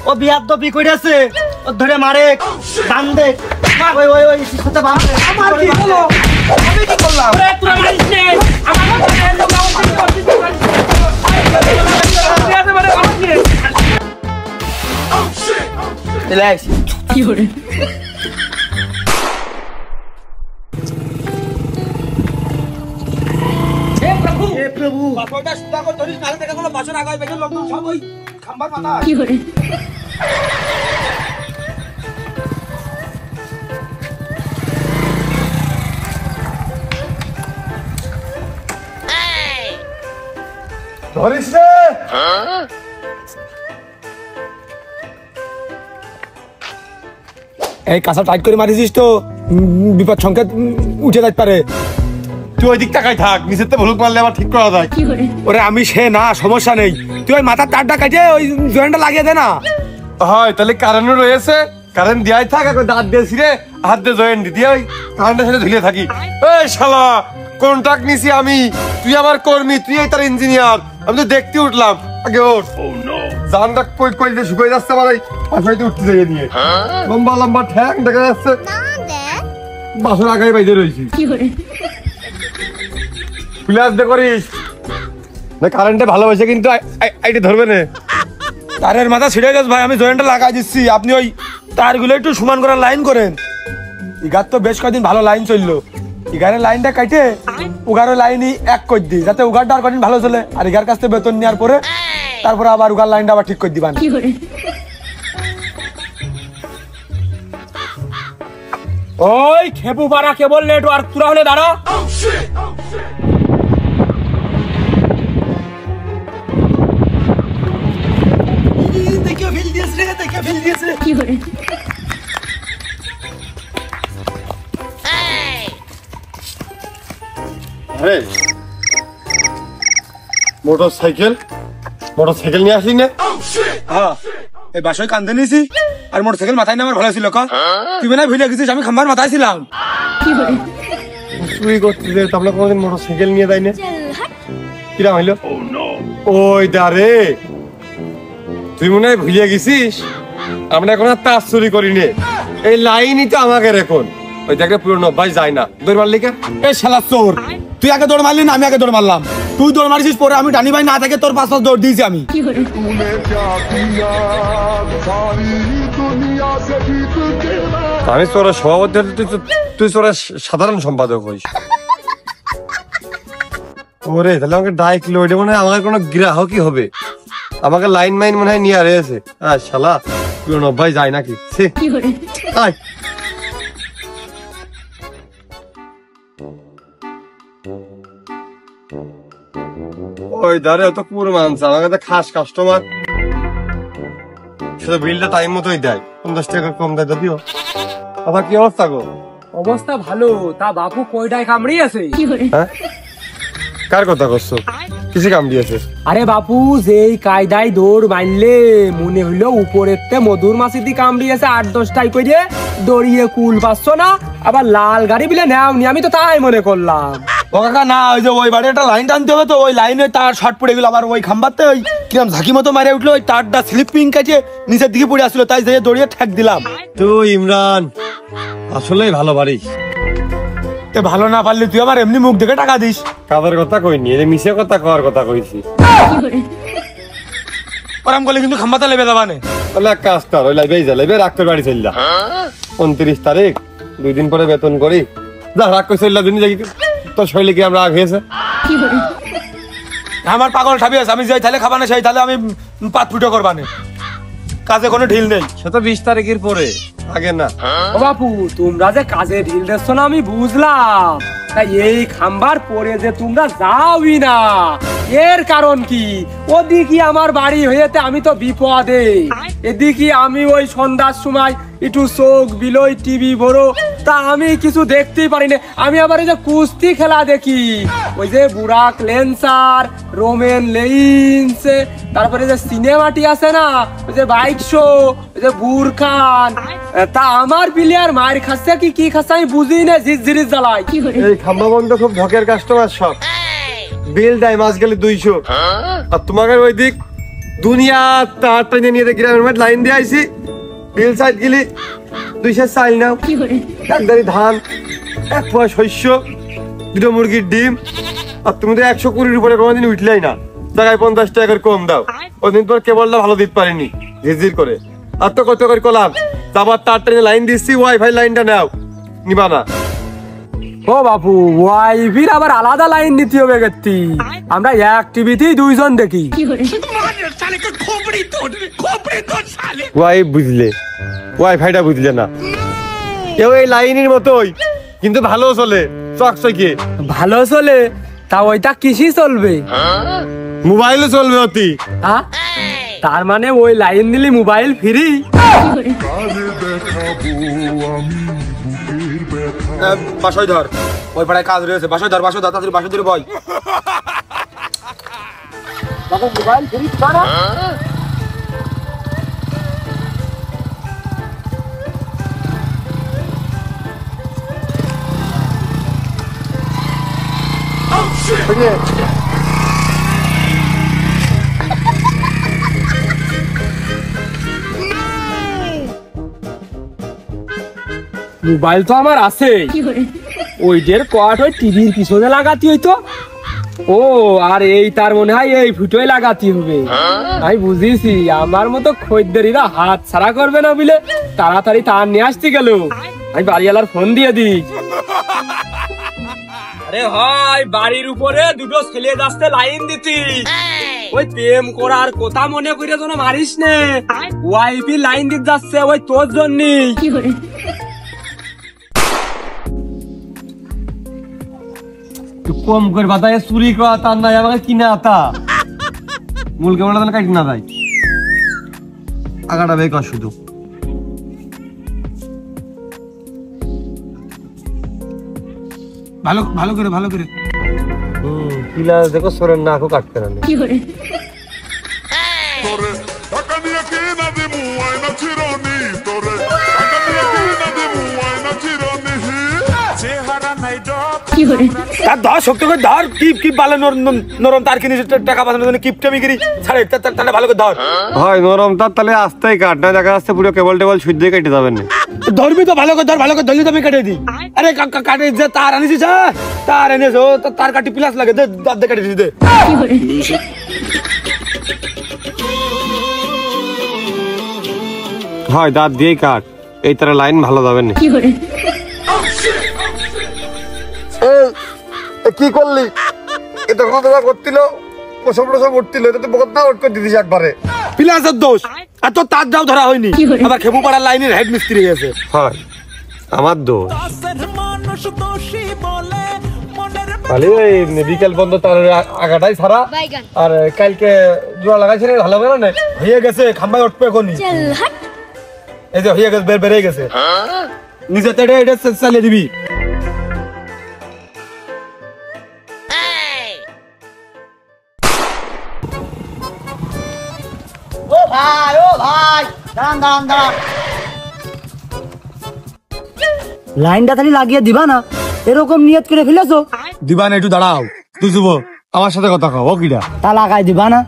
ও বিয়ার দপি কইরাছে ও ধরে মারে বান দে ওই ওই ওই সাথে বান দে আমার কি হলো আমি কি করলাম ওরে তোরা মারিস নে আমার কথা লোক আমাকে করছিস রিল্যাক্স কি হরে हे प्रभु बापोटा सुधा को धरिस नाले देखा कोलो बासर आगाय बेटे लोग सब ओई खंबा माथा की होरे ধরিস রে এই কাঁচা টাইট করে মারিছিস তো বিপদ সংকেত উঠে যাইতে পারে তুই ওই দিক তাকাই থাক নিচের তো ভুলুক মারলে আবার ঠিক করা যায় ওরে আমি সে না সমস্যা নেই তুই ওই মাথার তারটা কাটে ওই জয়েন্টটা লাগিয়ে দে না হয় তাহলে কারেন্টও রয়েছে কারেন্ট দিয়াই থাক একবার দাঁত দিয়েছি রে হাত দিয়ে জয়েন্ট দিয়ে ওই কারেন্টের সাথে ঝুলিয়ে থাকি এই শালা কন্ট্রাক্ট নিছি আমি তুই আমার কর্মী তুই তার ইঞ্জিনিয়ার আমি তো দেখতে উঠলাম আগে ওঠ জানটা কই কই যে শুকিয়ে যাচ্ছে আমার এই পাশাইতে উঠতে জায়গা দিয়ে লম্বা লম্বা ঠ্যাং দেখা যাচ্ছে বাসর আগায় বাইরে রয়েছি প্লাস দে করিস না কারেন্টে ভালোবাসে কিন্তু আইটি ধরবে না তারের মাথা ছিড়ে গেছে ভাই আমি জয়েন্টটা লাগাই দিচ্ছি আপনি ওই তারগুলো একটু সমান করার লাইন করেন ইগার তো বেশ কয়েকদিন ভালো লাইন চললো ইগারের লাইনটা কাটে উগারের লাইনই এক করে দিই যাতে উগারটা আর কদিন ভালো চলে আর ইগার কাছ থেকে বেতন নেওয়ার পরে তারপরে আবার উগার লাইনটা আবার ঠিক করে দিবান ওই খেপু পাড়া কেবল নেটওয়ার্ক পুরা হলে দাঁড়া देखिए ফেল দিয়েছে রে কি হরে আরে মোটরসাইকেল নিয়ে আসলি না হ্যাঁ এই বাসয় কান্দে নিয়েছি আর মোটরসাইকেল মাথায় নেওয়ার ভালো ছিল তুই না ভুলে গেছিস আমি খাম্বার মাথায় ছিলাম চুরি করতে তাহলে কোনদিন মোটরসাইকেল নিয়ে দেয় না কিরাম হইলো ওই দারে তুই মনে হয় ভুলে গেছিস আমরা এখন আর তাস চুরি করিনি এই লাইনই তো আমাকে এখন ওই দেখে পুরনো অভ্যাস যায় না দৌড় মারলি কে এই শালা চোর তুই আগে দৌড় মারলি না আমি আগে দৌড় মারলাম তুই দৌড় মারিছিস পরে আমি ডানি ভাই না থাকে তোর পাশ দৌড় দিয়েছি আমি আমি তোর সভাপতি তুই তোর সাধারণ সম্পাদক হইস ওরে তাহলে আমাকে ডাইক লইডে মনে হয় আমাকে কোনো গ্রাহকই হবে আমাকে লাইন মাইন মনে হয় নিয়ে রয়েছে হ্যাঁ শালা পুরনো অভ্যাস যায় নাকি আয় ওই দাঁড়ে তো পুরো মানছে আমাকে তো খাস কাস্টমার শুধু বিলটা টাইম মতোই দেয় 50 টাকা কম দেয় দিও আবার কি অবস্থা গো অবস্থা ভালো তা বাপু কয়টায় কামড়িয়েছে কার কথা করছো কিসে কামড়িয়েছে আরে বাপু যেই কায়দায় দৌড় মারলে মনে হইলো উপরেতে মধুর মাছিদি কামড়িয়েছে 8-10টাই করে দড়িয়ে কুল পাচ্ছ না আবার লাল গাড়ি বিলে নেওনি আমি তো তাই মনে করলাম ও কাকা না ওই যে ওই বাড়ি একটা লাইন টানতে হবে তো ওই লাইনে তার শর্ট পড়ে গেল আবার ওই খাম্বাতে ওই কিরম ঝাঁকি মতো মারে উঠলো ওই তারটা স্লিপিং কাছে নিচের দিকে পড়ে আসলো তাই যে দড়িয়ে ঠেক দিলাম তুই ইমরান আসলেই ভালো পারিস ভালো না পারলে তুই আমার এমনি মুখ দেখে টাকা দিস কাদের কথা কইনি এই মিছে কথা কর কথা কইছি ওরাম করলে কিন্তু খাম্বাতে লেবে যাবানে তাহলে এক কাজ কর ওই লাইবে যা লাইবে রাখতে বাড়ি চল যা 29 তারিখ 2 দিন পরে বেতন করি যা রাখ কই চল দিন যাই তোর শৈলী কি আমরা আগ হয়েছে আমার পাগল ঠাবি আছে আমি যাই তাহলে খাবানে সেই তাহলে আমি পাত ফুটো করবানে কাজে কোনো ঢিল নেই সে তো 20 তারিখের পরে আগে না ও বাপু তোমরা যে কাজে ঢিল দিচ্ছ না আমি বুঝলাম তাই এই খাম্বার পরে যে তোমরা যাওই না এর কারণ কি ওদিকে আমার বাড়ি হয়েতে আমি তো বিপদে এদিকে আমি ওই সন্ধ্যার সময় একটু চোখ বিলই টিভি বড় তা আমি কিছু দেখতেই পারি না আমি আবার এই যে কুস্তি খেলা দেখি ওই যে বুরাক লেন্সার রোমেন লেইন্স তারপরে যে সিনেমাটি আছে না ওই যে বাইক শো ওই যে বুরখান তা আমার প্লেয়ার মার খাচ্ছে কি খাচ্ছে আমি বুঝি না জিরিস জ্বালাই এই খাম্বা বন্ধ খুব ভকের কাস্টমার সব বিল দেয় মাস গেলে 200 আর তোমাদের ওই দিক দুনিয়া তার টাইনে নিয়ে গ্রামের মাঠ লাইন দিয়ে আইছি বিল সাইড গেলি 200 চাল নাও, এক দাঁড়ি ধান, এক পোয়া শস্য, 2টো মুরগির ডিম, আর তুমি তো 120 উপরে কোনোদিন উঠলেই না, জায়গায় 50 টাকা করে কম দাও। ওদিন তোর কেবলটা ভালো দিতে পারিনি ঝিরঝির করে, আর তো কত করে কলাম যাবার তার টাইনে লাইন দিচ্ছি, ওয়াইফাই লাইনটা নাও, নিবা না? ও বাপু, ওয়াইফির আবার আলাদা লাইন দিতে হবে গেতি, আমরা এক টিভিতেই 2 জন দেখি। ওয়াই বুঝলে, ওয়াইফাইটা বুঝলে না, এও এই লাইনের মতোই কিন্তু ভালো চলে, চকচকে ভালো চলে, তা ওইটা কিসি চলবে? মোবাইলও চলবে অতি। হ্যাঁ, তার মানে ওই লাইন দিলি মোবাইল ফ্রি? বাসায় ধর, ওই পাড়ায় কাজ রয়েছে, বাসায় ধর, তাড়াতাড়ি বাসায় ধরে বয়। মোবাইল ফ্রি ছাড়া মোবাইল তো আমার আছে, ওই ডের কট ওই টিভির পিছনে লাগাতে হইতো। ও আর এই তার মনে হয় এই ফুটোয় লাগাতে হবে। আমি বুঝেছি, আমার মতো খদ্দেরিরা হাত ছাড়া করবে না বলে তাড়াতাড়ি তার নিয়ে আসতে গেল। আমি বাড়িওয়ালার ফোন দিয়ে দিই। আরে হয়, বাড়ির উপরে 2টো ছেলে যাচ্ছে লাইন দিতি, ওই প্রেম করার কথা মনে করে যেন মারিস নে। ওয়াইফি লাইন দিতে যাচ্ছে ওই তোর জন্যই। কম করে বাতায় চুরি করা তার নাই, আমাকে কিনে আতা মূল কেমন কাটি না ভাই, আগাটা বেকার শুধু। ভালো করে পিলা দেখো সরেন না, আকো কাটতে না। তার ধর, শক্তি করে ধর, কিপ বালে নরম তার কিনে টাকা পাঠানোর জন্য কিপটামি করি ছাড়ে, তাহলে ভালো করে ধর। হয় নরম তার, তাহলে আস্তেই কাট, না দেখা যাচ্ছে পুরো কেবল টেবল সুদ্ধ কেটে যাবেন না। ধরবি তো ভালো করে ধর, ভালো করে ধরলি তো আমি কেটে দিই। আরে কাটে যে তার আনিছিস, তার এনেছ, তার কাটি প্লাস লাগে, দাঁত দিয়ে কেটে দিতে। হয় দাঁত দিয়েই কাট, এই তারা লাইন ভালো যাবেন না। কি করলি? এটা কোনো তোমার করছিল, প্রসব উঠছিল, এটা তো বহুত না উঠ করে দিদিস একবারে। প্লাসের দোষ, আর তোর তার যাও ধরা হয়নি, আবার খেপু পাড়ার লাইনের হেড মিস্ত্রি গেছে। হয় আমার দোষ। খালি ওই বিকেল বন্ধ তার আগাটাই ছাড়া, আর কালকে জোড়া লাগাইছে ভালো করে না, হয়ে গেছে, খাম্বায় উঠবে এখনই। এই যে হয়ে গেছে, বেড়ে গেছে, নিজে তেড়ে এটা চালিয়ে দিবি। ও ভাই দাঁড়ান। লাইনটা তাহলে লাগিয়ে দিবা না, এরকম নিয়ত করে ফেলেছো? দিবা না, একটু দাঁড়াও। তুই যুব আমার সাথে কথা কও, ও কিরা? তা লাগাই দিবা না?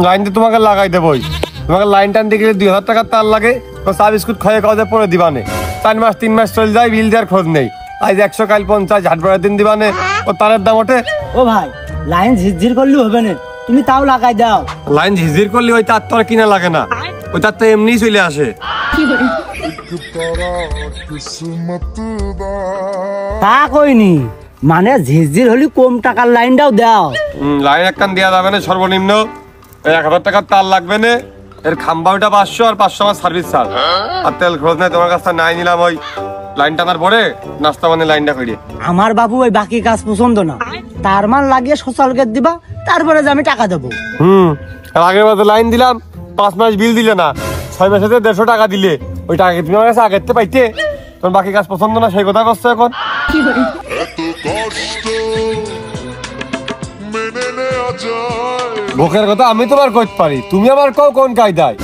লাইন তো তোমাকে লাগাই দেবই, তোমাকে লাইন টান দিয়ে 2000 টাকার তার লাগে, চা বিস্কুট খাইয়ে খাওয়া পরে দিবানে। 4 মাস 3 মাস চলে যায়, বিল দেওয়ার খোঁজ নেই। আজ 100, কাল 50, হাট বেড়ার দিন দিবানে, ও তারের দাম ওঠে। ও ভাই, লাইন ঝিরঝির করলে হবে না, তুমি তাও লাগাই দাও। লাইন ঝিঝির করলে ওই তার তো আর কিনা লাগে না, ওই তার তো এমনি চলে আসে। তা কইনি, মানে ঝিরঝির হলে কম টাকার লাইনটাও দাও। লাইন একখান দেওয়া যাবে না, সর্বনিম্ন 1000 টাকার তার লাগবে না। এর খাম্বা ওইটা 500, আর 500 আমার সার্ভিস চার্জ, আর তেল খরচ নাই। তোমার কাছ থেকে নাই নিলাম ওই লাইন টানার পরে, নাস্তা মানে লাইনটা করিয়ে। আমার বাবু ওই বাকি কাজ পছন্দ না, তার মান লাগিয়ে সোশ্যাল গেট দিবা, তারপরে যে আমি টাকা দেবো। আর আগের বার লাইন দিলাম, 5 মাস বিল দিলে না, 6 মাসে 150 টাকা দিলে, ওই টাকা তুমি আমার কাছে আগের থেকে পাইতে। তোমার বাকি কাজ পছন্দ না, সেই কথা করছো এখন। ভোকের কথা আমি তোমার কইতে পারি, তুমি আমার কও কোন কায়দায়?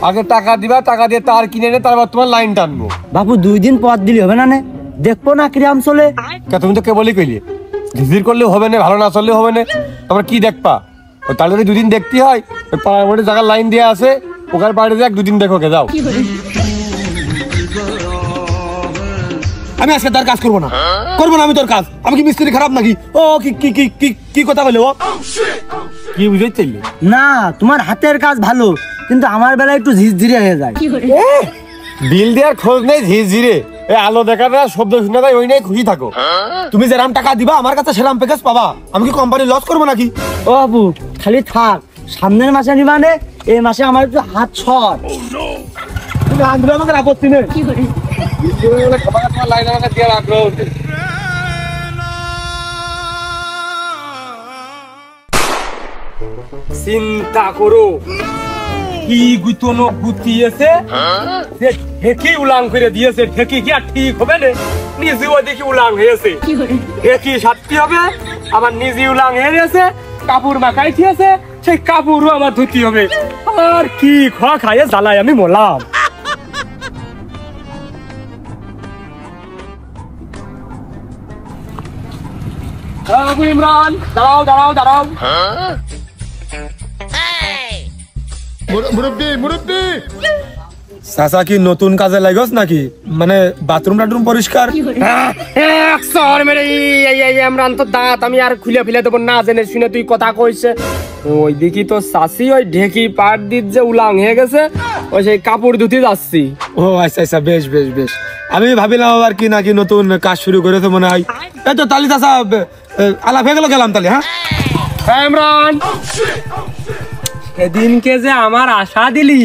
আগে টাকা দিবা, টাকা দিয়ে তার কিনে নে, তারপর তোমার লাইন টানবো। বাবু 2 দিন পর দিলে হবে না? দেখবো না কিরাম চলে। তুমি তো কেবলই কইলে ঝিঝির করলে হবে না, ভালো না চললে হবে না, তোমরা কি দেখবা? ও তাহলে যদি দুদিন দেখতে হয় ওই পাড়ার মোড়ে জায়গার লাইন দেওয়া আছে ওখানে বাড়িতে যাক দুদিন দেখো কে যাও। আমি আজকে তার কাজ করবো না আমি তোর কাজ। আমি কি মিস্ত্রি খারাপ নাকি? ও কি কি কি কি কি কথা বলে ও? কি বুঝতে চাইলে? না তোমার হাতের কাজ ভালো, কিন্তু আমার বেলায় একটু ঝিরঝিরে হয়ে যায়। বিল দেওয়ার খোঁজ নেই, ঝিরঝিরে এই আলো দেখা না শব্দ শুনে যায়, ওই নিয়ে খুশি থাকো। তুমি যেরাম টাকা দিবা আমার কাছে সেরাম প্যাকেজ পাবা। আমি কি কোম্পানি লস করবো নাকি? ও বাবু খালি থাক, সামনের মাসে নিবানে, এই মাসে আমার একটু হাত ছট। তুমি আনবে আমাকে আপত্তি নেই। লাইন আমাকে দেওয়ার আগ্রহ হচ্ছে। চিন্তা করো কি গুতনো গুতিয়েছে, যে ঠেকি উলাং করে দিয়েছে। ঠেকি কি আর ঠিক হবে না? নিজেও দেখি উলাং হয়েছে, ঠেকি সাথী হবে, আবার নিজে উলাং হয়ে গেছে। কাপড় মাখাই দিয়েছে, সেই কাপড়ও আমার ধুতি হবে। আর কি খা খাইয়ে জ্বালায় আমি মোলাম। আবু ইমরান দাঁড়াও দাঁড়াও দাঁড়াও। চাচা কি নতুন কাজে লাগস নাকি? মানে বাথরুম টাথরুম পরিষ্কার? এক সর মেরে ইমরান তো দাঁত আমি আর খুলে ফেলে দেবো না জেনে শুনে তুই কথা কইছে। ওই দিকে তো চাষি ওই ঢেকি পাট দিত যে উলাং হয়ে গেছে, ওই সেই কাপড় ধুতে যাচ্ছি। ও আচ্ছা আচ্ছা, বেশ বেশ বেশ। আমি ভাবিলাম আবার কি নাকি নতুন কাজ শুরু করেছে মনে হয়। এই তো তালি চাচা আলাপ হয়ে গেল, গেলাম তাহলে। হ্যাঁ ইমরান, সেদিনকে যে আমার আশা দিলি,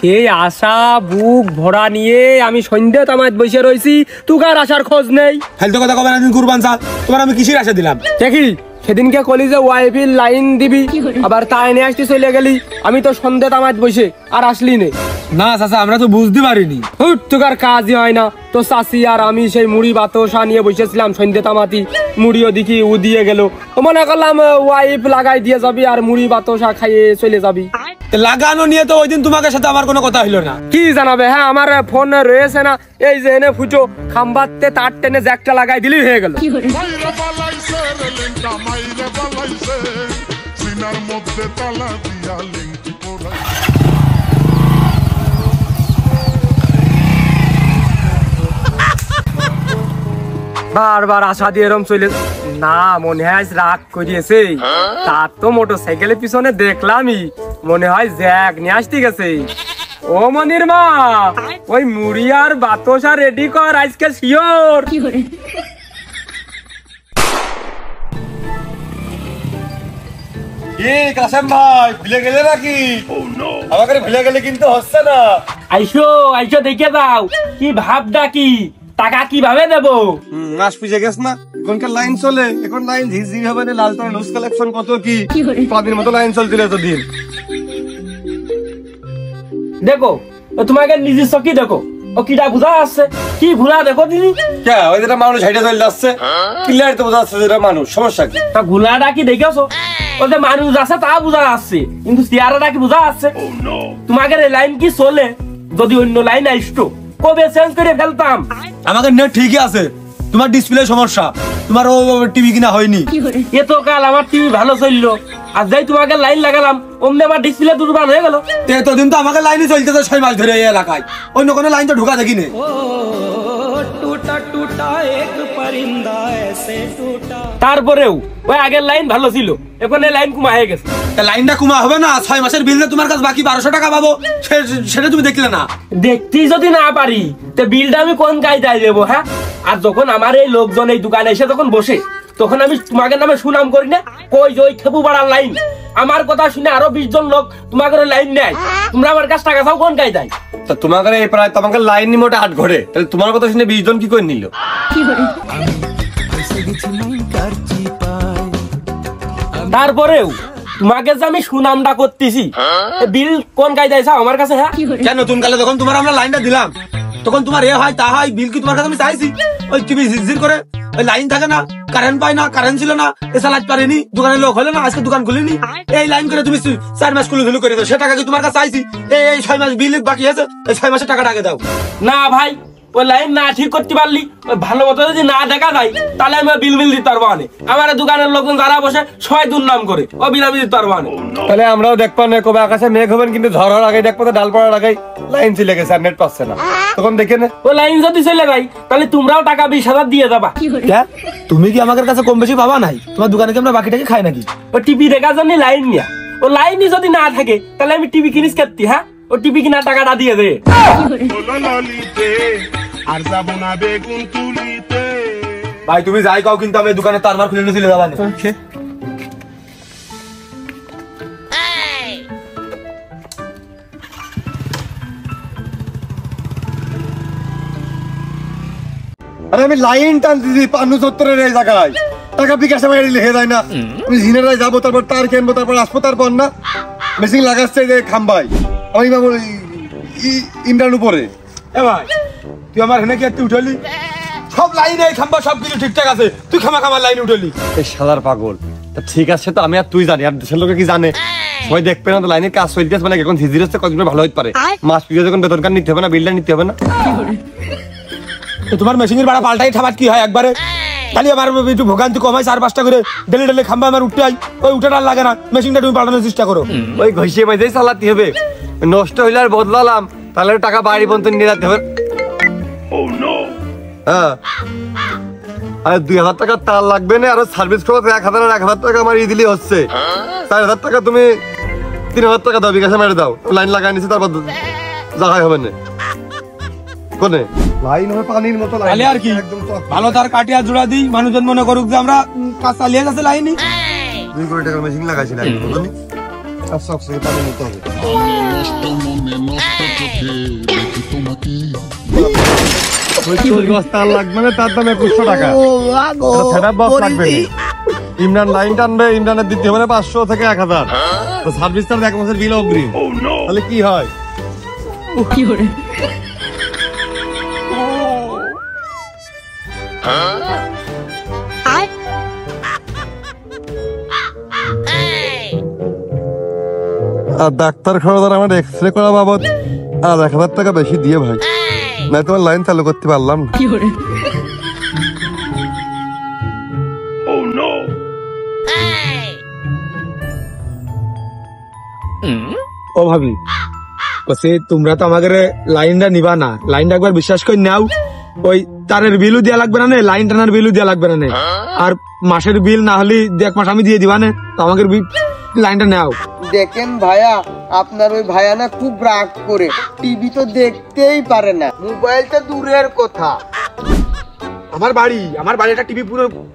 সেই আশা বুক ভরা নিয়ে আমি সন্ধ্যে তামাত বসে রয়েছি, তুকার আশার খোঁজ নেই। ফালতু কথা কবে না কুরবান স্যার, তোমার আমি কিসের আশা দিলাম? দেখি সেদিনকে কলি যে ওয়াইফির লাইন দিবি, আবার তাই নিয়ে আসতে চলে গেলি। আমি তো সন্ধ্যে তামাত বসে আর আসলি নে। না চাচা, আমরা তো বুঝতে পারিনি। তোকার কাজই হয় না। তো চাষি আর আমি সেই মুড়ি বাতসা নিয়ে বসেছিলাম সন্ধ্যে তামাতি, মুড়িও দেখি উ দিয়ে গেল। মনে করলাম ওয়াইফ লাগাই দিয়ে যাবি আর মুড়ি বাতসা খাইয়ে চলে যাবি। লাগানো নিয়ে তো ওই দিন তোমাকে সাথে আমার কোনো কথা হইলো না। কি জানাবে? হ্যাঁ আমার ফোন রয়েছে না, এই যে এনে ফুটো খাম্বাতে তার টেনে জ্যাকটা লাগাই দিলেই হয়ে গেল। বারবার আশা দিয়ে এরম চলে না, মনে হয় রাগ করিয়েছে। তার তো মোটর সাইকেলের পিছনে দেখলামই, মনে হয় জ্যাক নিয়ে আসতে গেছে। ও মনির মা, ওই মুড়ি আর বাতসা রেডি কর, আজকে শিওর। কাসেম ভাই ভুলে গেলে নাকি? আমাকে ভুলে গেলে কিন্তু হচ্ছে না। আইসো আইসো দেখে দাও কি ভাবটা, কি টাকা কিভাবে দেবো। মাস পিছিয়ে গেছ না, এখনকার লাইন চলে, এখন লাইন ঝিঝি হবে না। লালটন লুজ কালেকশন কত কি কদিন মতো লাইন চলছিল এতদিন। দেখো তোমাকে নিজের চকি দেখো, ও কিটা বুঝা আসছে, কি ভুলা দেখো দিদি। কে ওই যেটা মানুষ হাইটে চলে যাচ্ছে, ক্লিয়ার তো বোঝা যাচ্ছে যেটা মানুষ। সমস্যা কি? তা ভুলাটা কি দেখেছো? ও যে মানুষ আছে তা বুঝা আসছে, কিন্তু চেহারাটা কি বুঝা আসছে? তোমাকে লাইন কি চলে, যদি অন্য লাইন আসতো কবে চেঞ্জ করে ফেলতাম। আমাকে নেট ঠিকই আছে, তোমার ডিসপ্লে সমস্যা, তোমার ও টিভি কিনা হয়নি। এতো কাল আমার টিভি ভালো চললো, আর যাই তোমাকে লাইন লাগালাম অমনি আমার ডিসপ্লে দুর্বল হয়ে গেল। এতদিন তো আমাকে লাইনই চলতেছে 6 মাস ধরে এই এলাকায়, অন্য কোনো লাইন তো ঢোকা দেখিনি। তারপরেও ওই আগের লাইন ভালো ছিল, এখন এই লাইন কুমা হয়ে গেছে। লাইনটা কুমা হবে না? 6 মাসের বিল তোমার কাছে বাকি 1200 টাকা পাবো, সেটা তুমি দেখলে না? দেখতেই যদি না পারি তো বিলটা আমি কোন কায়দায় দেবো? হ্যাঁ, আর যখন আমার এই লোকজন এই দোকানে এসে যখন বসে, তখন আমি তোমাকে নামে সুনাম করি না, কই যে ওই খেপু পাড়ার লাইন। আমার কথা শুনে আরো 20 জন লোক তোমাকে লাইন নেয়, তোমরা আমার কাছে টাকা চাও কোন কায়দায়? তা তোমাকে এই প্রায় তোমাকে লাইন নিয়ে মোটা 8 ঘরে, তাহলে তোমার কথা শুনে 20 জন কি করে নিল? তারপরেও তোমাকে যে আমি সুনামটা করতেছি, বিল কোন কায়দায় চাও আমার কাছে? হ্যাঁ, কেন নতুন কালে যখন তোমার আমরা লাইনটা দিলাম, তখন তোমার এ হয় তা হয়, বিল কি তোমার কাছে আমি চাইছি? ওই টিভি ঝিরঝির করে, ওই লাইন থাকে না, কারেন্ট পায় না, কারেন্ট ছিল না, এসা লাইট পারেনি, দোকানের লোক হলো না, আজকে দোকান খুলিনি, এই লাইন করে তুমি 4 মাস খুলে করে দাও। সে টাকা কি তোমার কাছে চাইছি? এই 6 মাস বিল বাকি আছে, এই 6 মাসের টাকাটা আগে দাও। না ভাই, ওই লাইন না ঠিক করতে পারলি, ওই ভালো মতো যদি না দেখা যায় তাহলে আমি বিল দিতে পারবো না। আমার দোকানের লোকজন যারা বসে সবাই দুর্নাম করে, ও বিল আমি দিতে পারবো না। তাহলে আমরাও দেখবো না কবে আকাশে মেঘ হবেন, কিন্তু ঝড় হওয়ার আগে দেখবো ডাল পড়ার আগে লাইন চলে গেছে আর নেট পাচ্ছে না, তখন দেখে না ওই লাইন যদি চলে যায় তাহলে তোমরাও টাকা 20,000 দিয়ে যাবা। তুমি কি আমাদের কাছে কম বেশি পাবা নাই? তোমার দোকানে কি আমরা বাকিটাকে খাই নাকি? ও টিভি দেখার জন্য লাইন নিয়া, ও লাইনই যদি না থাকে তাহলে আমি টিভি কিনিস করতি। হ্যাঁ, ও টিভি কিনার টাকাটা দিয়ে দে। ভাই তুমি যাই কাও, কিন্তু আমি দোকানে তারমার খুলে নিয়ে চলে যাবা না। আরে আমি লাইন টানতেছি পান্নু চত্বরের এই জায়গায়, টাকা বিকাশে বাইরে লিখে যায় না। আমি জিনেরাই যাবো, তারপর তার কিনবো, তারপর আসবো, তারপর না মেশিন লাগাচ্ছে যে খাম্বাই আমি ইমরান উপরে। এ ভাই তুই আমার হেনে কি একটু উঠলি? সব লাইনে খাম্বা সব কিছু ঠিকঠাক আছে, তুই খামা লাইন উঠলি। এই শালার পাগল। তা ঠিক আছে, তো আমি আর তুই জানি, আর দেশের লোকে কি জানে? সবাই দেখবে না তো লাইনের কাজ চলতেছে, মানে এখন ঝিঝির হচ্ছে কতদিন ভালো হতে পারে। মাস পিছিয়ে যখন বেতন কার্ড নিতে হবে না, বিলটা নিতে হবে না। তোমার মেশিনের ভাড়া পাল্টাই ঠাবাত কি হয় একবারে? তাহলে আমার একটু ভোগান্তি কমাই 4-5টা করে ডেলি খাম্বা আমার উঠতে হয়, ওই উঠাটা আর লাগে না, মেশিনটা তুমি পাল্টানোর চেষ্টা করো। ওই ঘষিয়ে মাঝেই চালাতে হবে, নষ্ট হইলে আর বদলালাম তাহলে টাকা বাড়ি পর্যন্ত নিয়ে যেতে হবে। হ্যাঁ, আর 2,000 টাকা তার লাগবে না, আর সার্ভিস খরচ 1,000 আর 1,000 টাকা আমার দিলেই হচ্ছে। 4,000 টাকা তুমি 3,000 টাকা দাও, বিকাশে মেরে দাও, লাইন লাগাই নিছি, তারপর জায়গায় হবে না কোনে লাইন হবে পানির মতো। তাহলে আর কি ভালো তার কাটিয়া জোড়া দিই, মানুষজন মনে করুক যে আমরা কাজ চালিয়ে গেছে লাইনই। 2 কোটি টাকার মেশিন লাগাইছি লাইন, বুঝলি? আর সব থেকে পানির মতো হবে। তার লাগবে না, তার দাম 2100 টাকা। লাগবে ইমরান লাইন টানবে, ইমরানের দিতে হবে 500 থেকে 1,000। সার্ভিস তার 1 মাসের বিল অগ্রিম, তাহলে কি হয়? আর ডাক্তার খরচ আমার এক্সরে করা বাবদ আর 1,000 টাকা বেশি দিয়ে ভাই, না তোমার লাইন চালু করতে পারলাম না। ও ভাবি বসে, তোমরা তো আমাদের লাইনটা নিবা না, লাইনটা একবার বিশ্বাস করে নাও। ওই তারের বিলও দেওয়া লাগবে না, লাইন টানার বিলও দেওয়া লাগবে না, আর মাসের বিল না হলে 1 মাস আমি দিয়ে দিবা না, তো আমাদের লাইনটা নাও। দেখেন ভাইয়া, আপনার ওই ভাইয়া না খুব রাগ করে, টিভি তো দেখতেই পারে না, মোবাইল তো দূরের কথা। আমার বাড়ি একটা টিভি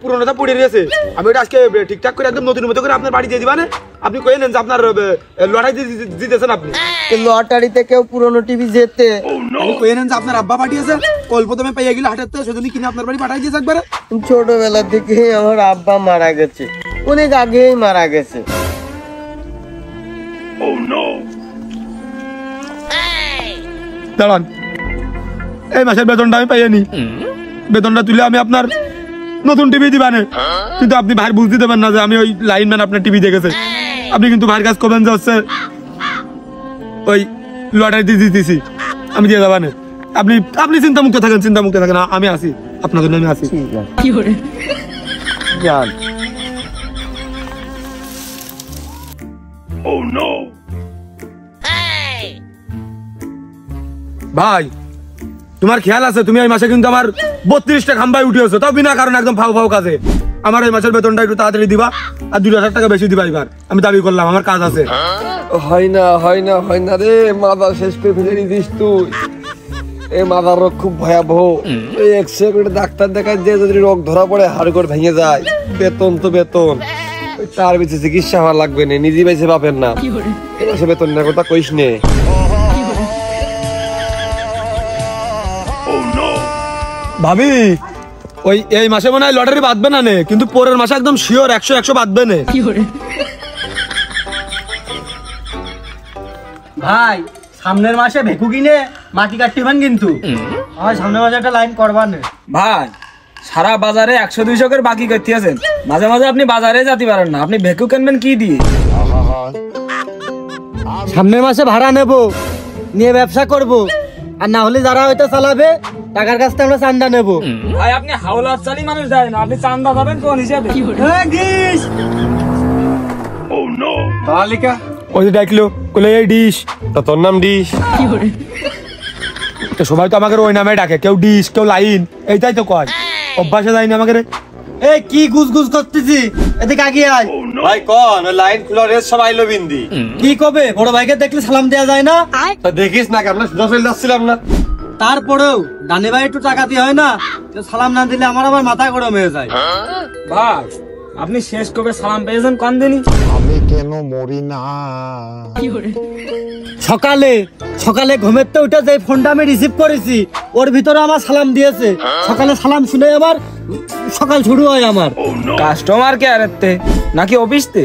পুরোনোটা পড়ে রয়েছে, আমি ওটা আজকে ঠিকঠাক করে একদম নতুন মতো করে আপনার বাড়ি দিয়ে দিবা না। আপনি কয়ে নেন যে আপনার লড়াই দিতেছেন, আপনি লটারিতে কেউ পুরনো টিভি যেতে আপনি কয়ে নেন যে আপনার আব্বা পাঠিয়েছে, অল্প দামে পেয়ে গেলে হাটের তো সেজন্য কিনে আপনার বাড়ি পাঠাই দিয়েছে একবারে। ছোটবেলা থেকে আমার আব্বা মারা গেছে, অনেক আগেই মারা গেছে। দাঁড়ান, এই মাসের বেতনটা আমি পাইনি, বেতনটা তুলে আমি আপনার নতুন টিভি দিবা না, কিন্তু আপনি ভাই বুঝতে দেবেন না যে আমি ওই লাইনম্যান আপনার টিভি দেখেছে। আপনি কিন্তু ভাইয়ের কাজ করবেন যে হচ্ছে ওই লটারি দিয়ে দিতেছি, আমি দিয়ে যাবা না। আপনি চিন্তামুক্ত থাকেন, আমি আসি আপনার জন্য, আমি আসি। ভাই তোমার খেয়াল আছে, তুমি এই মাসে কিন্তু আমার 32টা খাম্বাই উঠিয়েছো, তাও বিনা কারণে একদম ফাও কাজে। আমার এই মাসের বেতনটা একটু তাড়াতাড়ি দিবা, আর 2,000 টাকা বেশি দিবা এবার, আমি দাবি করলাম, আমার কাজ আছে। হয় না রে, মাথা শেষ করে ফেলে দিস তুই। এই মাথার রোগ খুব ভয়াবহ, এই এক্সরে করে ডাক্তার দেখায় যে যদি রোগ ধরা পড়ে হাড়গোড় ভেঙে যায়, বেতন তো বেতন, তার বেঁচে চিকিৎসা হওয়া লাগবে না, নিজে বেঁচে পাবেন না। এই মাসে বেতন নেওয়ার কথা কইস নে। ভাবি ওই এই মাসে মনে হয় লটারি বাঁধবে না, কিন্তু পরের মাসে একদম শিওর 100 বাঁধবে না। ভাই সামনের মাসে ভেকু কিনে মাটি কাটতেবেন, কিন্তু আমার সামনের মাসে একটা লাইন করবার নেই। ভাই সারা বাজারে 100-200 করে বাকি করতে আছেন, মাঝে মাঝে আপনি বাজারে যেতে পারেন না, আপনি ভেকু কিনবেন কি দিয়ে? সামনের মাসে ভাড়া নেব, নিয়ে ব্যবসা করব, আর না হলে যারা হয়তো চালাবে টাকার কাছ থেকে আমরা চান্দা নেবো। ভাই আপনি হাওলার চালি মানুষ যায় না, আপনি চান্দা পাবেন কোন হিসাবে? বালিকা ওই যে ডাকলো কইলে এই ডিশ, তা তোর নাম ডিশ? তো সবাই তো আমাকে ওই নামে ডাকে, কেউ ডিশ কেউ লাইন, এইটাই তো কয়, অভ্যাসে যায়নি আমাকে। এই কি গুজ গুজ করতেছি, এদিকে আগে আয়। ভাই কোন ওই লাইন ফ্লোরের সব আইলো বিন্দি কি কবে বড় ভাইকে দেখলে সালাম দেওয়া যায় না? তা দেখিস না কেমন সুদা চলে যাচ্ছিলাম না। তারপরেও ডানে ভাই একটু টাকা দিয়ে হয় না, তো সালাম না দিলে আমার আবার মাথা গরম হয়ে যায়। ভাই আপনি শেষ কবে সালাম পেয়েছেন কোন দিনই? আমি কেন মরি না? সকালে সকালে ঘুমের তো উঠে যে ফোনটা আমি রিসিভ করেছি ওর ভিতরে আমার সালাম দিয়েছে। সকালে সালাম শুনে আবার সকাল শুরু হয় আমার। কাস্টমার কেয়ারেতে নাকি অফিসতে?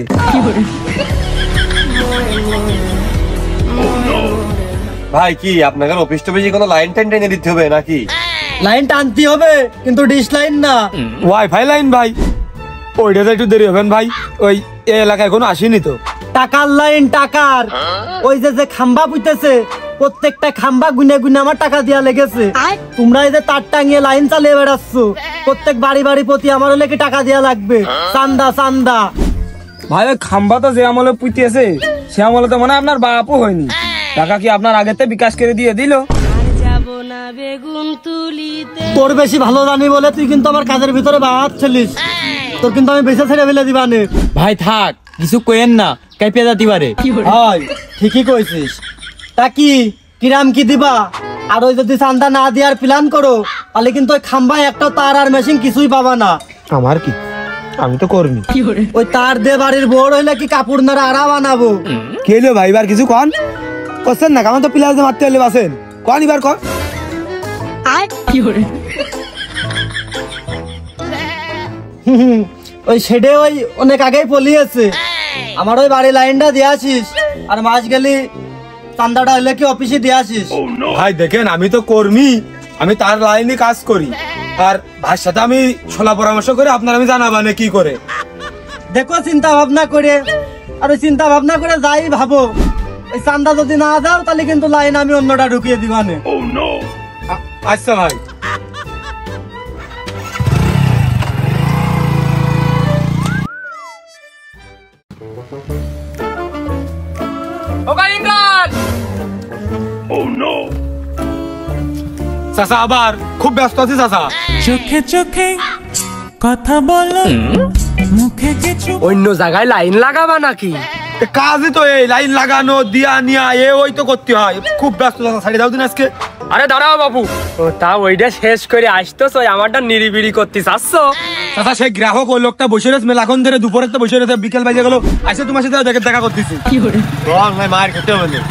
ভাই কি আপনাদের অফিস টফিসে কোনো লাইন টাইন টেনে দিতে হবে নাকি? লাইন টানতে হবে কিন্তু ডিশ লাইন না, ওয়াইফাই লাইন ভাই, ওইটাতে একটু দেরি হবেন ভাই, ওই এই এলাকায় কোনো আসেনি তো। টাকার লাইন টাকার, ওই যে যে খাম্বা পুঁতেছে প্রত্যেকটা খাম্বা গুনে গুনে আমার টাকা দেওয়া লেগেছে। তোমরা এই যে তার টাঙিয়ে লাইন চালিয়ে বেড়াচ্ছ, প্রত্যেক বাড়ি বাড়ি প্রতি আমার হলে কি টাকা দেওয়া লাগবে, চান্দা চান্দা। ভাই ওই খাম্বা তো যে আমলে পুঁতিয়েছে সে আমলে তো মনে হয় আপনার বাপও হয়নি, টাকা কি আপনার আগেতে বিকাশ করে দিয়ে দিল? তোর বেশি ভালো জানি বলে তুই কিন্তু আমার কাজের ভিতরে বাদ ছিলিস, তোর কিন্তু আমি বেঁচে ছেড়ে ফেলে দিবানে। ভাই থাক কিছু কইেন না, কাইপে যাতে পারে। হয় ঠিকই কইছিস। তা কি কিরাম কি দিবা? আর ওই যদি চান্দা না দেওয়ার প্ল্যান করো তাহলে কিন্তু ওই খাম্বায় একটা তার আর মেশিন কিছুই পাবা না। আমার কি, আমি তো করিনি। ওই তার দিয়ে বাড়ির বোর হইলে কি কাপড় নাড়া আড়া বানাবো। কে লো ভাই, এবার কিছু কন করছেন না, আমার তো প্লাস মারতে হলে বাসেন, কন এবার কন। ওই শেডে ওই অনেক আগেই পলিয়েছে, আমার ওই বাড়ি লাইনটা দিয়ে আসিস, আর মাস গেলি চান্দাটা হইলে কি অফিসে দিয়ে আসিস। ভাই দেখেন আমি তো কর্মী, আমি তার লাইনে কাজ করি, আর ভাইয়ের সাথে আমি সলা পরামর্শ করে আপনার আমি জানাবানে কি করে। দেখো চিন্তা ভাবনা করে, আর ওই চিন্তা ভাবনা করে যাই ভাবো, ওই চান্দা যদি না দাও তাহলে কিন্তু লাইন আমি অন্যটা ঢুকিয়ে দিবানে। আচ্ছা ভাই। চাচা আবার খুব ব্যস্ত আছি চাচা। চোখে চোখে কথা বলো, মুখে কিছু। অন্য জায়গায় লাইন লাগাবা নাকি? কাজই তো এই লাইন লাগানো দিয়া নিয়া এ ওই তো করতে হয়, খুব ব্যস্ত চাচা, ছাড়িয়ে দাও দিন আজকে। আরে দাঁড়াও বাবু, ও তা ওইটা শেষ করে আসতো, আমারটা নিরিবিড়ি করতে চাচ্ছ? চাচা সেই গ্রাহক ওই লোকটা বসে রয়েছে মেলাখন ধরে, দুপুরে তো বসে রয়েছে, বিকেল বাজে গেল, আজকে তোমার সাথে দেখা করতেছি। মায়ের খেতে হবে না।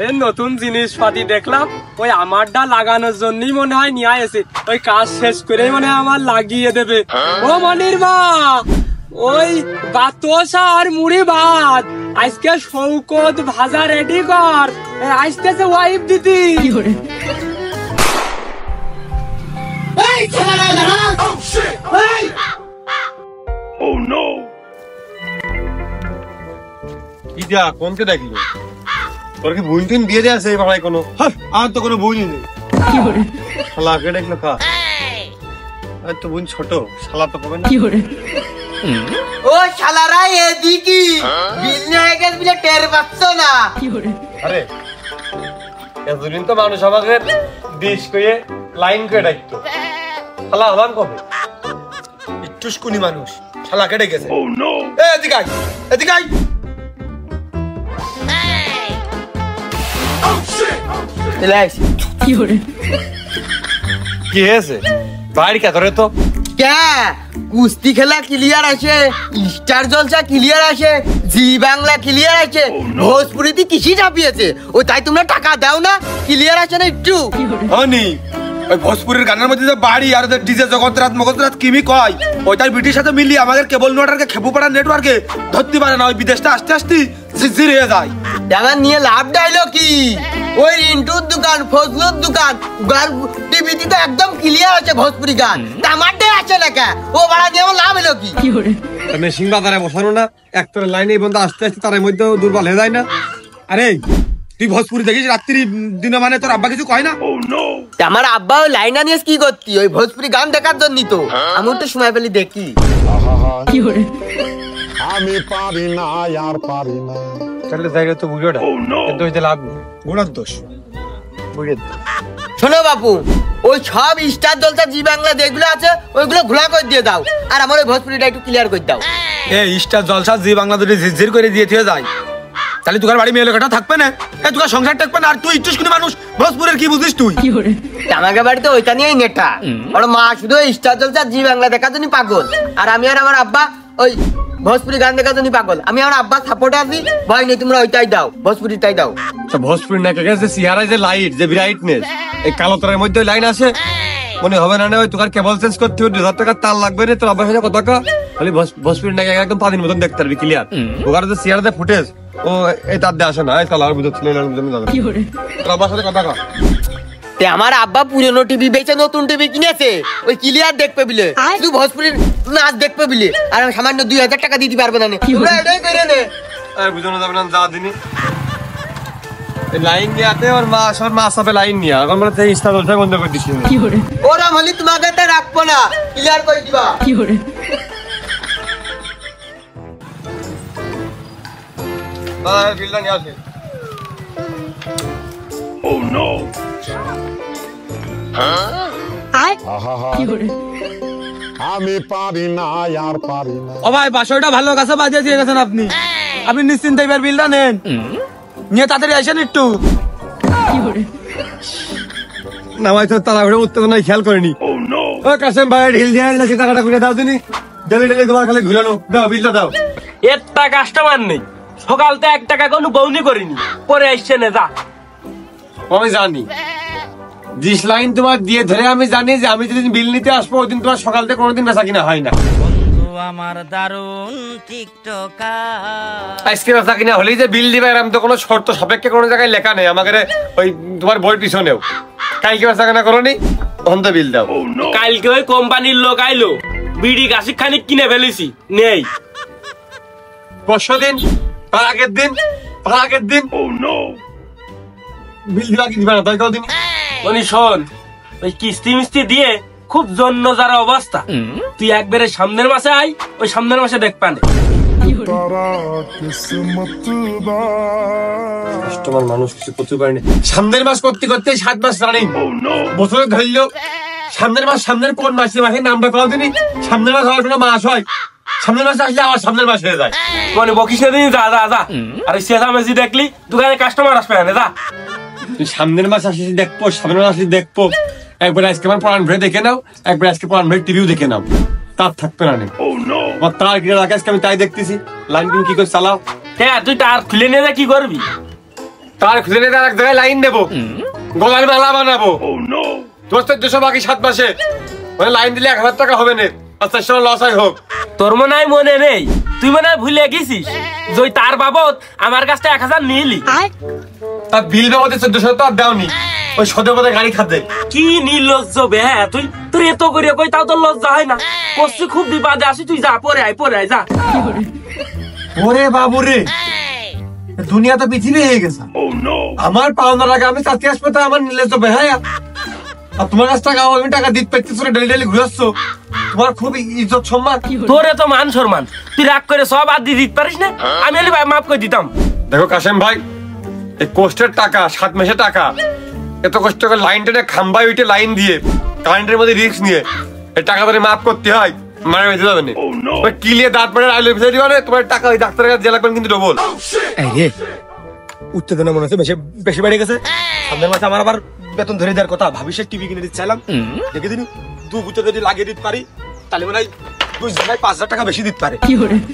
এই নতুন জিনিসপাতি দেখলাম, ওই আমারটা লাগানোর জন্যই মনে হয় নিয়ে এসে, ওই কাজ শেষ করেই মনে হয় আমার লাগিয়ে দেবে। ও মনির মা, ওই বাতসা আর মুড়ি ভাত আজকে শৌকত ভাজা রেডি কর, আসতেছে ওয়াইফ দিদি। কি দিয়া কোনকে দেখলো? তোর কি বুন টুন বিয়ে দেয়া আছে এই পাড়ায় কোনো? আমার তো কোনো বই নেই। শালাকে দেখলো খা, আর তো বোন ছোট, শালা তো পাবে না। ও শালারা এদিকে বিল নিয়ে গেছে বলে টের পাচ্ছ না? আরে এতদিন তো মানুষ আমাকে ডিশ করে লাইন করে ডাকতো, শালা হলাম কবে? একটু শুকুনি মানুষ, শালা কেটে গেছে। এদিকে আয়, এদিকে আয়। কি হয়েছে? বাড়ি কে ধরে তো কে কুস্তি খেলা ক্লিয়ার আছে, স্টার জলসা ক্লিয়ার আছে, জি বাংলা ক্লিয়ার আছে, ভোজপুরিতে কিসি চাপিয়েছে, ও তাই তোমরা টাকা দাও না? ক্লিয়ার আছে না একটু? হনি ওই ভোজপুরের গানের মধ্যে যে বাড়ি আর ডিজে জগৎরাত মগজরাত কিমি কয়, ওইটার বিটির সাথে মিলিয়ে আমাদের কেবল নেটওয়ার্কে খেপুপাড়া নেটওয়ার্কে ধরতে পারে না, ওই বিদেশটা আস্তে আস্তে ঝিরঝির হয়ে যায়। আমার নিয়ে লাভ ডাইলো কি? ওই রিন্টুর দোকান, ফজলুর দোকান, গান টিভিতে তো একদম ক্লিয়ার আছে ভোজপুরি গান, আমারটাই আছে না কে? ও ভাড়া দিয়ে আমার লাভ এলো কি? মেশিন বাজারে বসানো না, এক তোর লাইনে বন্ধু আস্তে আস্তে তার মধ্যে দুর্বল হয়ে যায় না। আরে তুই ভোজপুরি দেখিস রাত্রি দিনে মানে তোর আব্বা কিছু কয় না? আমার আব্বা ওই লাইন আনিস কি করতি ওই ভোজপুরি গান দেখার জন্যই তো আমি তো সময় পেলে দেখি। আমি পারি না আর পারি না। তাহলে জায়গা তো বুড়োটা কিন্তু হইতে লাভ নেই, বুড়োর দোষ, বুড়ের দোষ। শোনো বাপু, ওই সব স্টার জলসা জি বাংলা যেগুলো আছে ওইগুলো ঘোলা করে দিয়ে দাও, আর আমার ওই ভোজপুরিটা একটু ক্লিয়ার করে দাও। এই স্টার জলসা জি বাংলা যদি ঝিরঝির করে দিয়ে থিয়ে যায় তাহলে তোর বাড়ি মেয়ে লোকটা থাকবে না, তোর সংসার থাকবে না। আর তুই ইচ্ছুস কোনো মানুষ ভোজপুরের কি বুঝিস তুই? আমাকে বাড়িতে ওইটা নিয়েই নেটা, ওর মা শুধু স্টার জলসা জি বাংলা দেখার জন্য পাগল, আর আমি আর আমার আব্বা ওই ভোজপুরি গান দেখার জন্য পাগল। আমি আমার আব্বা সাপোর্টে আছি, ভয় নেই, তোমরা ওইটাই দাও, ভোজপুরিটাই দাও। ভোজপুরি না যে চেহারায় যে লাইট যে ব্রাইটনেস, এই কালো তারের মধ্যে লাইন আছে মনে হবে না ওই তোর কেবল চেঞ্জ করতে হবে, 2000 টাকার তার লাগবে না তোর আব্বার সাথে কত টাকা খালি ভোজপুরি নাকি একদম পানির মতন দেখতে পারবি ক্লিয়ার। ওখানে যে চেহারাতে ফুটেজ ও এই তার দিয়ে আসে না, এই কালার বুঝতে ছিল তোর আব্বার সাথে কথা কর। আমার আব্বা পুরনো টিভি বেচে নতুন টিভি কিনেছে, ওই ক্লিয়ার দেখবে বিলে, শুধু ভোজপুরির নাচ দেখবে বিলে, আর আমি সামান্য 2000 টাকা দিতে পারবে না। এটাই করে নে, বুঝানো যাবে না যা দিনই লাইন নিয়ে ওর মা সব মা সাপে লাইন নিয়ে এখন বলে ইস্তা দলটা বন্ধ করে দিচ্ছি। ওরা হলে তোমাকে তো রাখবো না, ক্লিয়ার করে দিবা। বিলটা নিয়ে আসে। Oh no! আমি পারি না আর পারি না। ও ভাই 500টা ভালো কাছে বাজিয়ে দিয়ে গেছেন আপনি, আপনি নিশ্চিন্তে এবার বিলটা নেন, নিয়ে তাড়াতাড়ি আসেন একটু। না ভাই তো তাড়াহুড়ো উত্তেজনায় খেয়াল করেনি। ও কাসেম ভাই ঢিল দিয়ে আনলে টাকাটা ঘুরে দাও দিনি, ডেলি ডেলি তোমার খালি ঘুরানো, দাও বিলটা দাও। একটা কাস্টমার নেই, সকালতে 1 টাকা কোনো বউনি করিনি, পরে আসছে না যা। আমি জানি 20 লাইন তোমার দিয়ে ধরে আমি জানি যে আমি যেদিন বিল নিতে আসবো ওই দিন তোমার সকাল থেকে কোনোদিন বেচা কিনা হয় না। আমার দারুণ টিকটকার আজকে বেচা কিনা হলেই যে বিল দিবে এরকম তো কোনো শর্ত সাপেক্ষে কোনো জায়গায় লেখা নেই আমাকে ওই তোমার বই পিছনেও। কালকে বেচা কিনা করো নি অন্ত বিল দাও। কালকে ওই কোম্পানির লোক আইলো, বিড়ি গাছি খানিক কিনে ফেলেছি নেই। পরশু দিন তার আগের দিন তার আগের দিন বিল দিবা কি দিবা না তাই দিন। উনি শোন, ওই কিস্তি মিস্তি দিয়ে খুব জন্য যারা অবস্থা, তুই একবারে সামনের মাসে আই, ওই সামনের মাসে দেখ পানে। কাস্টমার মানুষ কিছু করতে পারেনি, সামনের মাস করতে করতে 7 মাস রানিং বছরে ধরলো। সামনের মাস সামনের কোন মাসে মাসের নামটা করা দিনি, সামনের মাস হওয়ার কোনো মাস হয়, সামনের মাস আসলে আবার সামনের মাস হয়ে যায়। মানে বকিসে দিন যা যা যা, আর চেঁচামেচি দেখলি দোকানে কাস্টমার আসবে না যা। তুই সামনের মাস আসলে দেখবো, সামনের মাস আসলে দেখবো, একবার আজকে আমার পড়ান ভরে দেখে নাও, একবার আজকে পড়ান ভরে টিভিও দেখে নাও, তার থাকবে না। তার কিনে রাখে আজকে আমি তাই দেখতেছি, লাইন তুমি কি করে চালাও। হ্যাঁ তুই তার খুলে নিয়ে কি করবি? তার খুলে নিয়ে এক জায়গায় লাইন দেবো, গলার মালা বানাবো। তোর 1400 বাকি 7 মাসে মানে লাইন দিলে 1000 টাকা হবে না, আচ্ছা সব লস হয় হোক। তোর মনে হয় মনে নেই, তুই মনে হয় ভুলে গেছিস যে তার বাবদ আমার কাছ থেকে 1000 নিলি। তার বিল বাবদে 1400 তো আর দাওনি, ওই সদে পদে গাড়ি খাতে। কি নির্লজ্জ বে, হ্যাঁ তুই তোর এত করে কই তাও তোর লজ্জা হয় না? কষ্ট খুব বিপদে আসি, তুই যা পরে আয় যা। ওরে বাবু রে, দুনিয়া তো পৃথিবী হয়ে গেছে। আমার পাওনার আগে আমি চাকরি আসবো, তা আমার নির্লজ্জ বে। হ্যাঁ আর তোমার কাছ থেকে আমি টাকা দিতে পারতেছো না, ডেলি ডেলি ঘুরাচ্ছ, তোমার খুব ইজ্জত সম্মান। তোর এত মান সম্মান, তুই রাগ করে সব আর দিয়ে দিতে পারিস না? আমি হলে মাফ করে দিতাম। দেখো কাসেম ভাই, এই কষ্টের টাকা 7 মাসের টাকা, এত কষ্ট করে লাইন টেনে খাম্বায় উঠে লাইন দিয়ে কারেন্টের মধ্যে রিস্ক নিয়ে এই টাকা ধরে মাফ করতে হয়, মানে বেঁচে যাবে না। কিলিয়ে দাঁত মারে আইলে ভিতরে দিবা না, তোমার টাকা ওই ডাক্তারের কাছে দিয়ে লাগবেন কিন্তু ডবল। উত্তেজনা মনে হচ্ছে বেশি বেশি বেড়ে গেছে। সামনের মাসে আমার আবার বেতন ধরে দেওয়ার কথা, ভাবিস টিভি কিনে দিতে চাইলাম, দেখে দিন 2 বুতে যদি লাগিয়ে দিতে পারি তাহলে মনে হয় 2 জায়গায় 5000 টাকা বেশি দিতে পারে।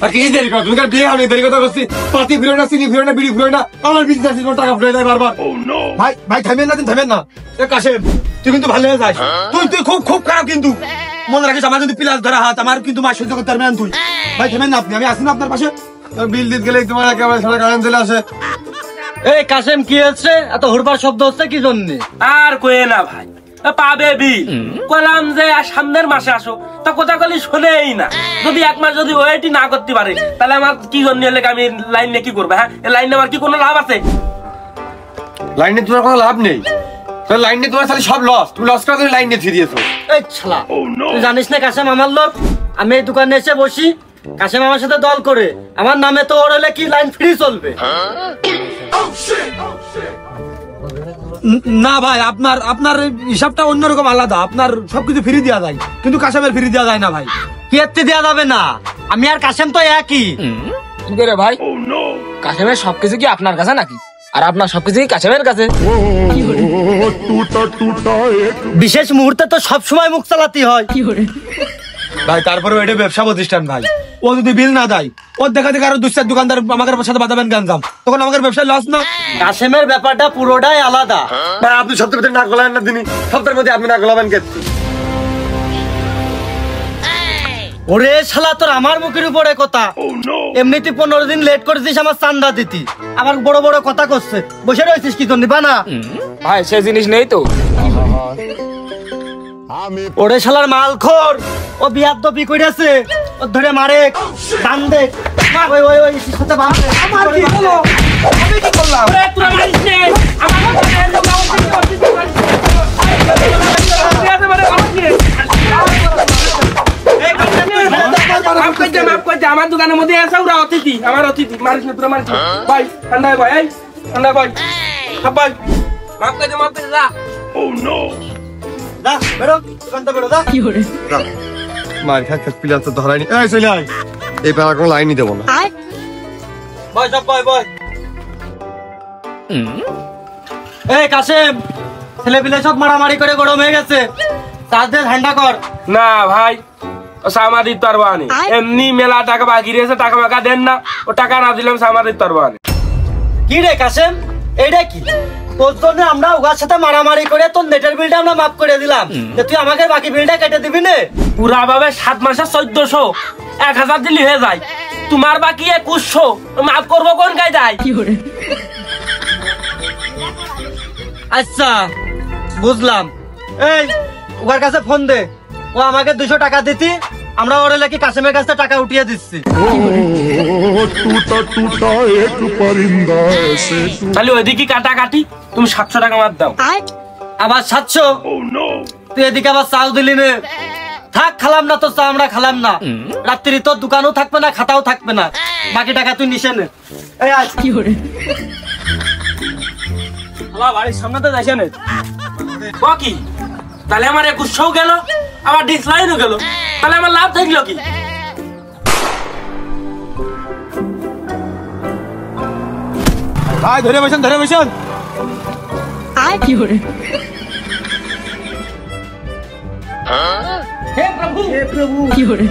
আর কি দেরি কর, তুমি বিয়ে হয়নি দেরি কথা করছি, পাতি ফিরো না, চিনি ফিরো না, বিড়ি ফিরো না, আমার বিজনেস টাকা ফিরে দেয় বারবার। ভাই ভাই থামেন না, থামেন না। কাসেম তুই কিন্তু ভালো হয়ে যাস, তুই খুব খুব খারাপ কিন্তু মনে রাখিস, আমার কিন্তু প্লাস ধরা হাত, আমার কিন্তু মা সহ্য করতে পারবে না। তুই ভাই থামেন না আপনি, আমি আসি না আপনার পাশে। বিল দিতে গেলে তোমার একেবারে সারা কারেন্ট চলে আসে। এই কাসেম কি হচ্ছে, এত হুড়পার শব্দ হচ্ছে কি জন্য? আর কয়ে না ভাই, পাবে বিল কলাম যে সামনের মাসে আসো, তা কথা কলি শোনেই না। যদি 1 মাস যদি ওয়েটই না করতে পারে তাহলে আমার কি জন্য আমি লাইন নিয়ে কি করবো? হ্যাঁ লাইন আমার কি কোনো লাভ আছে? লাইনে তোমার কোনো লাভ নেই, লাইন নিয়ে তোমার তাহলে সব লস, তুমি লস করা করে লাইন নিয়ে ফিরিয়েছো। এই শালা তুই জানিস না কাশেম আমার লোক, আমি এই দোকানে এসে বসি, কাশেম আমার সাথে দল করে, আমার নামে তো ওর হলে কি লাইন ফ্রি চলবে। না ভাই, আপনার আপনার হিসাবটা অন্যরকম আলাদা, আপনার সবকিছু ফ্রি দেওয়া যায় কিন্তু কাশেমের ফ্রি দেওয়া যায় না ভাই। কি এতে দেওয়া যাবে না? আমি আর কাশেম তো একই। কি করে ভাই, কাশেমের সবকিছু কি আপনার কাছে নাকি, আর আপনার সবকিছু কি কাশেমের কাছে? বিশেষ মুহূর্তে তো সব সময় মুখ চালাতে হয়। ভাই তারপরে এটা ব্যবসা প্রতিষ্ঠান ভাই, ও যদি বিল না দেয়, ওর দেখা দেখে আরো 2-4 দোকানদার আমাদের সাথে বাঁধাবেন গাঞ্জাম, তখন আমাদের ব্যবসায় লস না। কাশেমের ব্যাপারটা পুরোটাই আলাদা। ভাই আপনি সপ্তাহের মধ্যে না গলাবেন না দিনই, সপ্তাহের মধ্যে আপনি না গলাবেন কে? ওরে শালা তোর আমার মুখের উপরে কথা, এমনিতে 15 দিন লেট করেছিস আমার চান্দা দিতি, আবার বড় বড় কথা করছে, বসে রয়েছিস কি তোর নিবা না? ভাই সে জিনিস নেই তো। ওরে শালার মালখোর, ও বিয়াদবি কইরাছে, ও ধরে মারে, টান দে, ওই ওই ওই সাথে বাপ আমার কি হলো, আমি কি করলাম? ওরে তুই মারিস নে, আমার আমার দোকানের মধ্যে এসে ওরা অতিথি, আমার অতিথি, মারিস না, তোরা মারিস না ভাই, ঠান্ডা ভাই, এই ঠান্ডা ভাই, ভাই মাফ করে যা। ও নো, যা বেরো, দোকান থেকে বেরো, যা। কি করে মার খা খা প্লেয়ার তো ধরাইনি, এই চলে আয়, এই পাড়া কোনো লাইনই দেবো না। বয় সব বয় বয়। এই কাশেম, ছেলে পিলে সব মারামারি করে গরম হয়ে গেছে, তাদের ঠান্ডা কর। না ভাই, ও সামাদির তরবানি এমনি মেলা টাকা বাকি রয়েছে, টাকা মাকা দেন না, ও টাকা না দিলাম সামাদির তরবানি। কি রে কাশেম, এইটা কি? তোর জন্য আমরা ওর সাথে মারামারি করে তোর নেটের বিলটা আমরা মাফ করে দিলাম, তুই আমাকে বাকি বিলটা কেটে দিবি না? পুরা ভাবে 7 মাসে 1400, 1000 দিলি হয়ে যায়, তোমার বাকি 2100, মাফ করবো কোন কায়দায়? আচ্ছা বুঝলাম। এই ওর কাছে ফোন দে, ও আমাকে 200 টাকা দিতি, আমরা ওর লাগি কাশেমের কাছে টাকা উঠিয়ে দিচ্ছি। তাহলে ওইদিকে কাটা কাটি, তুমি 700 টাকা মার দাও। আবার 700? তুই এদিকে আবার চাও দিলি নে। থাক, খালাম না তো চা, আমরা খালাম না, রাত্রি তোর দোকানও থাকবে না, খাতাও থাকবে না, বাকি টাকা তুই নিশে নে। এই আজ কি করে বাড়ির সামনে তো যাইছে না কি, তাহলে আমার 2100 গেল, আবার ডিসলাইনও গেল, তাহলে আমার লাভ থাকলো কি? ভাই ধরে বসেন, ধরে বসেন। কি করে হে প্রভু, কি করে